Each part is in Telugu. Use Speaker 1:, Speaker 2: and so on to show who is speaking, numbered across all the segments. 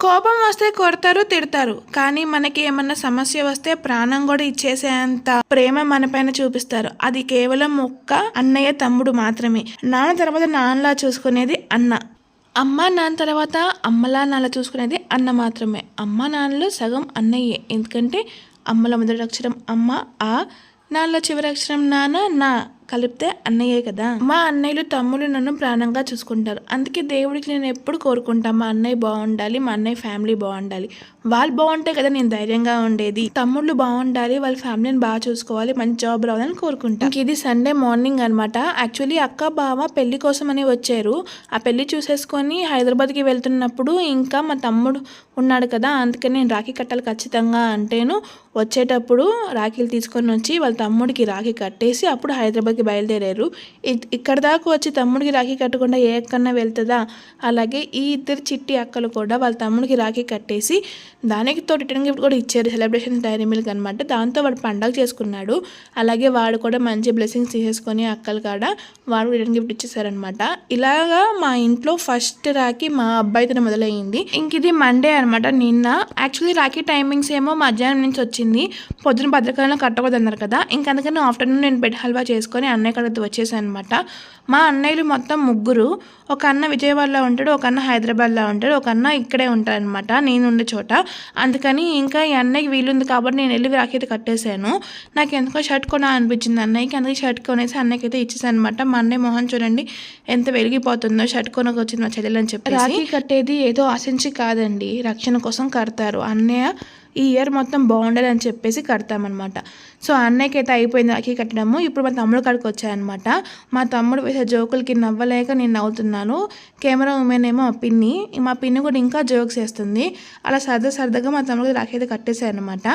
Speaker 1: కోపం వస్తే కొడతారు, తిడతారు. కానీ మనకి ఏమన్నా సమస్య వస్తే ప్రాణం కూడా ఇచ్చేసేంత ప్రేమ మన పైన చూపిస్తారు. అది కేవలం ఒక్క అన్నయ్య, తమ్ముడు మాత్రమే. నాన్న తర్వాత నాన్నలా చూసుకునేది అన్న. అమ్మ నాన్న తర్వాత అమ్మలా నాన్న చూసుకునేది అన్న మాత్రమే. అమ్మ నాన్నలో సగం అన్నయ్యే. ఎందుకంటే అమ్మలో మొదటి అక్షరం అమ్మ ఆ, నాన్నలో చివరి అక్షరం నాన్న నా, కలిపితే అన్నయ్యే కదా. మా అన్నయ్యలు తమ్ముళ్ళు నన్ను ప్రాణంగా చూసుకుంటారు. అందుకే దేవుడికి నేను ఎప్పుడు కోరుకుంటాను మా అన్నయ్య బాగుండాలి, మా అన్నయ్య ఫ్యామిలీ బాగుండాలి. వాళ్ళు బాగుంటే కదా నేను ధైర్యంగా ఉండేది. తమ్ముళ్ళు బాగుండాలి, వాళ్ళ ఫ్యామిలీని బాగా చూసుకోవాలి, మంచి జాబ్ రావాలని కోరుకుంటాను. ఇది సండే మార్నింగ్ అనమాట. యాక్చువల్లీ అక్క బావ పెళ్లి కోసం అని వచ్చారు. ఆ పెళ్లి చూసేసుకొని హైదరాబాద్కి వెళ్తున్నప్పుడు ఇంకా మా తమ్ముడు ఉన్నాడు కదా, అందుకని నేను రాఖీ కట్టాలి ఖచ్చితంగా అంటేను వచ్చేటప్పుడు రాఖీలు తీసుకొని వచ్చి వాళ్ళ తమ్ముడికి రాఖీ కట్టేసి అప్పుడు హైదరాబాద్కి బయలుదేరారు. ఇక్కడ దాకా వచ్చి తమ్ముడికి రాఖీ కట్టకుండా ఏ అక్కన్నా వెళ్తుందా? అలాగే ఈ ఇద్దరు చిట్టి అక్కలు కూడా వాళ్ళ తమ్ముడికి రాఖీ కట్టేసి దానికి తోటి రిటర్న్ గిఫ్ట్ కూడా ఇచ్చారు, సెలబ్రేషన్ డైరీ మిల్క్ అనమాట. దాంతో వాడు పండగ చేసుకున్నాడు. అలాగే వాడు కూడా మంచి బ్లెస్సింగ్స్ తీసేసుకొని అక్కలు కాడ వాడు రిటర్న్ గిఫ్ట్ ఇచ్చేసారనమాట. ఇలాగా మా ఇంట్లో ఫస్ట్ రాఖీ మా అబ్బాయితో మొదలయ్యింది. ఇంక ఇది మండే అనమాట. నిన్న యాక్చువల్లీ రాఖీ టైమింగ్స్ ఏమో మధ్యాహ్నం నుంచి వచ్చింది. పొద్దున భద్రకాలంలో కట్టకూడదన్నారు కదా, ఇంక అందుకని ఆఫ్టర్నూన్ నేను బెడ్ హల్వా చేసుకొని అన్నయ్య కడితే వచ్చేసాను అనమాట. మా అన్నయ్యలు మొత్తం ముగ్గురు. ఒక అన్న విజయవాడలో ఉంటాడు, ఒక అన్న హైదరాబాద్లో ఉంటాడు, ఒక అన్న ఇక్కడే ఉంటాడనమాట నేను ఉండే చోట. అందుకని ఇంకా ఈ అన్నయ్యకి వీలుంది కాబట్టి నేను వెళ్ళి రాఖీ అయితే కట్టేశాను. నాకు ఎందుకో షర్ట్ కొనా అనిపించింది అన్నయ్యకి, అందుకే షర్ట్ కొనేసి అన్నయ్యకి అయితే ఇచ్చేసాను అనమాట. మా అన్నయ్య మొహం చూడండి ఎంత వెలిగిపోతుందో, షర్ట్ కొనకు వచ్చింది మా చెల్లెలు అని చెప్పి. రాఖీ కట్టేది ఏదో ఆశించి కాదండి, రక్షణ కోసం కడతారు. అన్నయ్య ఈ ఇయర్ మొత్తం బాగుండాలని చెప్పేసి కడతామన్నమాట. సో అన్నయ్యకి అయితే అయిపోయింది రాఖీ కట్టడము. ఇప్పుడు మా తమ్ముడు కాడికి వచ్చాయన్నమాట. మా తమ్ముడు వేసే జోకులకి నవ్వలేక నేను నవ్వుతున్నాను. కెమెరా ఉమెన్ ఏమో మా పిన్ని కూడా ఇంకా జోక్స్ వేస్తుంది. అలా సరదాగా మా తమ్ముడికి రాఖీ అయితే కట్టేశాయన్నమాట.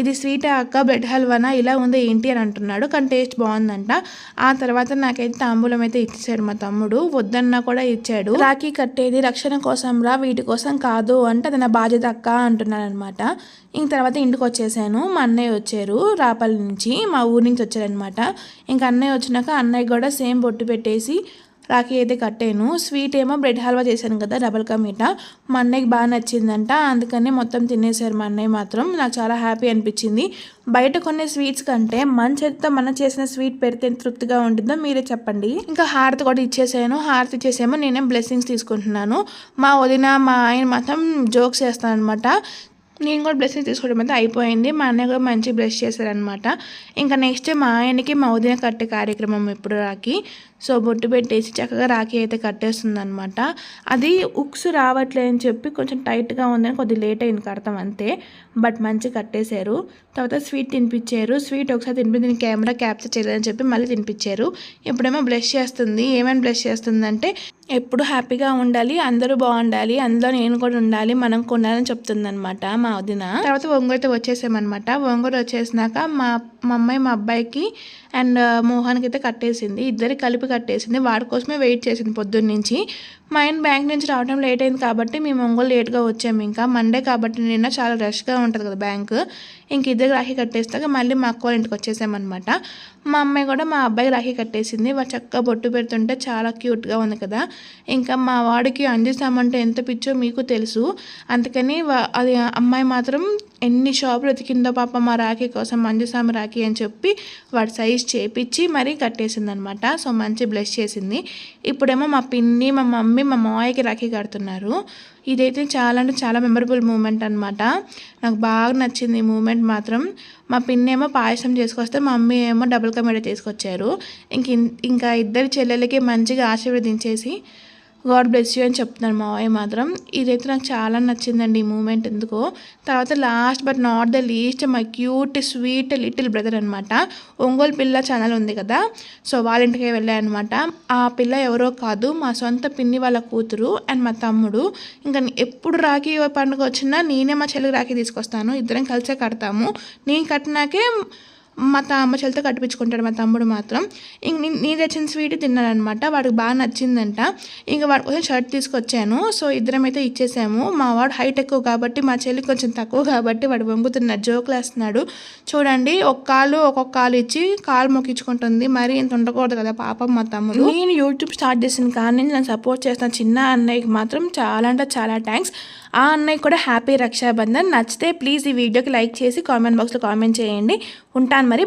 Speaker 1: ఇది స్వీట్ అక్క, బ్రెడ్ హల్వానా ఇలా ఉంది ఏంటి అని అంటున్నాడు, కానీ టేస్ట్ బాగుందంట. ఆ తర్వాత నాకైతే తాంబూలం అయితే ఇచ్చాడు మా తమ్ముడు, వద్దన్నా కూడా ఇచ్చాడు. రాఖీ కట్టేది రక్షణ కోసం రా, వీటి కోసం కాదు అంటే అది నా బాధ్యత అక్క అంటున్నాను అనమాట. ఇంక తర్వాత ఇంటికి వచ్చేసాను. మా అన్నయ్య వచ్చారు రాపల్లి నుంచి, మా ఊరి నుంచి వచ్చారనమాట. ఇంక అన్నయ్య వచ్చినాక అన్నయ్య కూడా సేమ్ బొట్టు పెట్టేసి రాఖీ అయితే కట్టాను. స్వీట్ ఏమో బ్రెడ్ హల్వా చేశాను కదా, డబల్ కా మీఠా. మా అన్నయ్యకి బాగా నచ్చిందంట, అందుకని మొత్తం తినేశారు మా అన్నయ్య మాత్రం. నాకు చాలా హ్యాపీ అనిపించింది. బయట కొనే స్వీట్స్ కంటే మన చేతితో మనం చేసిన స్వీట్ పెడితే తృప్తిగా ఉంటుందో మీరే చెప్పండి. ఇంకా హారతి కూడా ఇచ్చేసాను. హారతి ఇచ్చేసేమో నేనేం బ్లెస్సింగ్స్ తీసుకుంటున్నాను. మా వదిన మా ఆయన మాత్రం జోక్స్ చేస్తాను అనమాట. నేను కూడా బ్లెస్సింగ్ తీసుకోవడం అయితే అయిపోయింది. మా అన్నయ్య కూడా మంచి బ్లెస్ చేశారనమాట. ఇంకా నెక్స్ట్ మా ఆయనకి మా వదిన కట్టే కార్యక్రమం ఇప్పుడు రాఖీ. సో బొట్టు పెట్టేసి చక్కగా రాఖీ అయితే కట్టేస్తుంది అనమాట. అది ఉక్స్ రావట్లేదు అని చెప్పి కొంచెం టైట్గా ఉందని కొద్దిగా లేట్ అయింది కడతాం అంతే. బట్ మంచి కట్టేశారు. తర్వాత స్వీట్ తినిపించారు. స్వీట్ ఒకసారి తినిపించి కెమెరా క్యాప్చర్ చేయలేదని చెప్పి మళ్ళీ తినిపించారు. ఇప్పుడేమో బ్లెస్ చేస్తుంది. ఏమైనా బ్లెస్ చేస్తుందంటే ఎప్పుడు హ్యాపీగా ఉండాలి, అందరూ బాగుండాలి, అందులో నేను కూడా ఉండాలి, మనం కొనాలని చెప్తుంది అనమాట మా వదిన. తర్వాత ఒంగోలుతో వచ్చేసామన్నమాట. ఒంగోలు వచ్చేసినాక మా అమ్మాయి మా అబ్బాయికి అండ్ మోహన్కి అయితే కట్టేసింది. ఇద్దరికి కలిపి కట్టేసింది. వాడి కోసమే వెయిట్ చేసింది పొద్దున్న నుంచి. మా ఆయన బ్యాంక్ నుంచి రావడం లేట్ అయింది కాబట్టి మేము ఒంగోలు లేట్గా వచ్చాము. ఇంకా మండే కాబట్టి నిన్న చాలా రష్గా ఉంటుంది కదా బ్యాంక్. ఇంక ఇద్దరికి రాఖీ కట్టేస్తాక మళ్ళీ మా అక్క వాళ్ళ ఇంటికి వచ్చేసామన్నమాట. మా అమ్మాయి కూడా మా అబ్బాయికి రాఖీ కట్టేసింది. వాడు చక్కగా బొట్టు పెడుతుంటే చాలా క్యూట్గా ఉంది కదా. ఇంకా మా వాడికి అందిస్తామంటే ఎంత పిచ్చో మీకు తెలుసు. అందుకని అది అమ్మాయి మాత్రం ఎన్ని షాపులు ఎతికిందో పాప మా రాఖీ కోసం, మంజుసామి రాఖీ అని చెప్పి వాడు సైజ్ చేపించి మరీ కట్టేసింది అనమాట. సో మంచి బ్లెస్ చేసింది. ఇప్పుడేమో మా పిన్ని, మా మమ్మీ, మా మావయ్యకి రాఖీ కడుతున్నారు. ఇదైతే చాలా అంటే చాలా మెమరబుల్ మూమెంట్ అనమాట. నాకు బాగా నచ్చింది ఈ మూమెంట్ మాత్రం. మా పిన్ని ఏమో పాయసం చేసుకొస్తే మా మమ్మీ ఏమో డబుల్ కా మీఠా తీసుకొచ్చారు. ఇంకా ఇద్దరి చెల్లెలకి మంచిగా ఆశీర్వదించేసి గాడ్ బ్లెస్ యూ అని చెప్తున్నాను మా మావయ్య మాత్రం. ఇదైతే నాకు చాలా నచ్చిందండి ఈ మూమెంట్ ఎందుకో. తర్వాత last but not the least my cute sweet little brother అనమాట. ఒంగోలు పిల్ల ఛానల్ ఉంది కదా, సో వాళ్ళ ఇంటికి వెళ్ళాను అనమాట. ఆ పిల్ల ఎవరో కాదు, మా సొంత పిన్ని వాళ్ళ కూతురు అండ్ మా తమ్ముడు. ఇంకా ఎప్పుడు రాఖీ పండుగ వచ్చినా నేనే మా చెల్లికి రాఖీ తీసుకొస్తాను, ఇద్దరం కలిసే కడతాము. నేను కట్టినాకే మా అమ్మ చెల్లితో కట్టిపించుకుంటాడు మా తమ్ముడు మాత్రం. ఇంక నీ తెచ్చిన స్వీట్ తిన్నాడనమాట. వాడికి బాగా నచ్చిందంట. ఇంకా వాడి కోసం షర్ట్ తీసుకొచ్చాను. సో ఇద్దరం అయితే ఇచ్చేసాము. మా వాడు హైట్ ఎక్కువ కాబట్టి మా చెల్లి కొంచెం తక్కువ కాబట్టి వాడు వంగుతున్నాడు, జోకులు వేస్తున్నాడు. చూడండి ఒక్కొక్క కాలు ఇచ్చి కాలు మొక్కించుకుంటుంది. మరి ఇంత ఉండకూడదు కదా పాపం మా తమ్ముడు. నేను యూట్యూబ్ స్టార్ట్ చేసిన కానీ నన్ను సపోర్ట్ చేసిన చిన్న అన్నయ్యకి మాత్రం చాలా అంటే చాలా థ్యాంక్స్. ఆ అన్నయ్య కూడా హ్యాపీ రక్షాబంధన్. నచ్చితే ప్లీజ్ ఈ వీడియోకి లైక్ చేసి కామెంట్ బాక్స్లో కామెంట్ చేయండి. ఉంటాను మరి.